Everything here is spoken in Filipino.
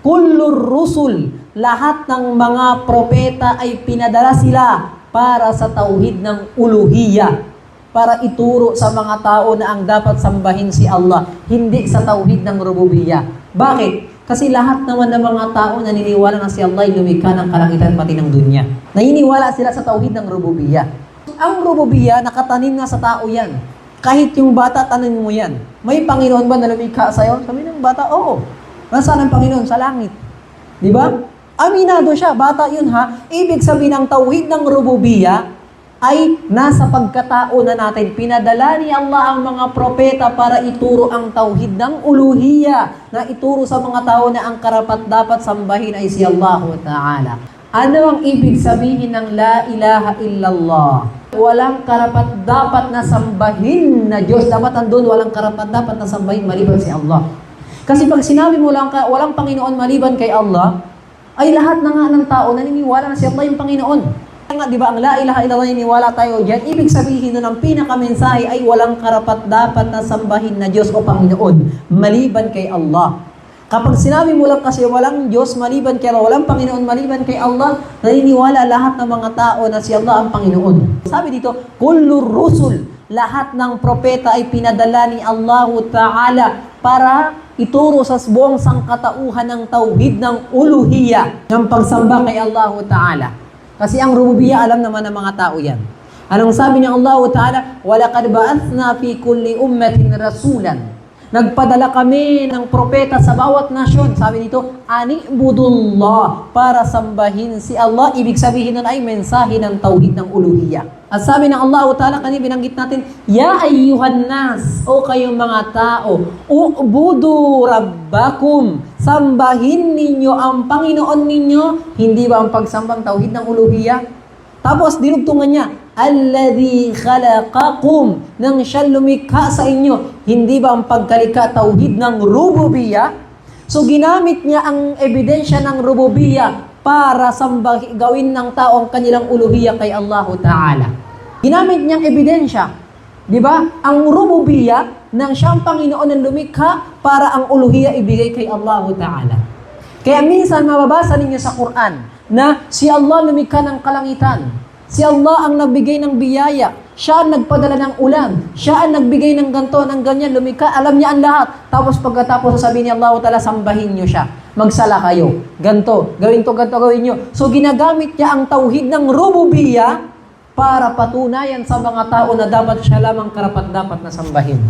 kullur rusul, lahat ng mga propeta ay pinadala sila para sa tauhid ng uluhiyya, para ituro sa mga tao na ang dapat sambahin si Allah, hindi sa tauhid ng rububiyya. Bakit? Kasi lahat naman ng mga tao naniniwala na si Allah ay lumikha ng kalangitan pati ng dunya. Naniniwala sila sa tauhid ng rububiyya. Ang rububiyya, nakatanim na sa tao yan. Kahit yung bata, tanin mo yan. May Panginoon ba na lumikha sa'yo? Sabi ng bata, oo. Nasaan ang Panginoon? Sa langit. Di ba? Aminado siya. Bata yun ha. Ibig sabihin ng tauhid ng rububiyya ay nasa pagkatao na natin. Pinadala ni Allah ang mga propeta para ituro ang tauhid ng uluhiyya, na ituro sa mga tao na ang karapat-dapat sambahin ay si Allah Ta'ala. Ano ang ibig sabihin ng la ilaha illallah? Walang karapat-dapat na sambahin na Diyos. Dapat andun, walang karapat-dapat na sambahin maliban si Allah. Kasi pag sinabi mo lang walang Panginoon maliban kay Allah, ay lahat na nga ng tao naniniwala na si Allah yung Panginoon. Nga, di ba, ang la ilaha illallah, niniwala tayo dyan. Ibig sabihin nun, ang pinakamensahe ay walang karapat-dapat na sambahin na Diyos o Panginoon maliban kay Allah. Kapag sinabi mo lang kasi walang Diyos maliban kay Allah, walang Panginoon maliban kay Allah, naniniwala lahat ng mga tao na si Allah ang Panginoon. Sabi dito, kullur rusul, lahat ng propeta ay pinadala ni Allah Ta'ala para ituro sa buong sangkatauhan ng tauhid ng uluhiyya, ng pagsamba kay Allah Ta'ala. Kasi ang rububiyya, alam naman ng mga tao yan. Anong sabi ni Allah Ta'ala? وَلَقَدْ بَعَثْنَا فِي كُلِّ أُمَّةٍ رَسُولًا. Nagpadala kami ng propeta sa bawat nasyon. Sabi dito, Ani'budullah, para sambahin si Allah. Ibig sabihin nun ay mensahe ng tauhid ng uluhiyya. At sabi ng Allah Ta'ala, kanina binanggit natin, Ya ayyuhan nas, o kayong mga tao, u'budu rabbakum, sambahin ninyo ang Panginoon ninyo. Hindi ba ang pagsambang tauhid ng uluhiyya? Tapos dinugtungan niya, Alladhi khalaqakum, nang siya lumikha sa inyo. Hindi ba ang pagkalikha tauhid ng rububiyya? So ginamit niya ang ebidensya ng rububiyya para gawin ng tao ang kanilang uluhiyya kay Allah Ta'ala. Ginamit niyang ebidensya. Di ba? Ang rububiyya ng siyang Panginoon ng lumikha para ang uluhiyya ibigay kay Allah Ta'ala. Kaya minsan mababasa ninyo sa Quran na si Allah lumikha ng kalangitan. Si Allah ang nagbigay ng biyaya. Siya ang nagpadala ng ulan. Siya ang nagbigay ng ganto, ng ganyan, lumikha. Alam niya ang lahat. Tapos pagkatapos sasabihin ni Allah Ta'ala, sambahin niyo siya. Magsala kayo. Ganto, gawin to, ganto, gawin niyo. So ginagamit niya ang tauhid ng rububiyya para patunayan sa mga tao na dapat siya lamang karapat-dapat na sambahin.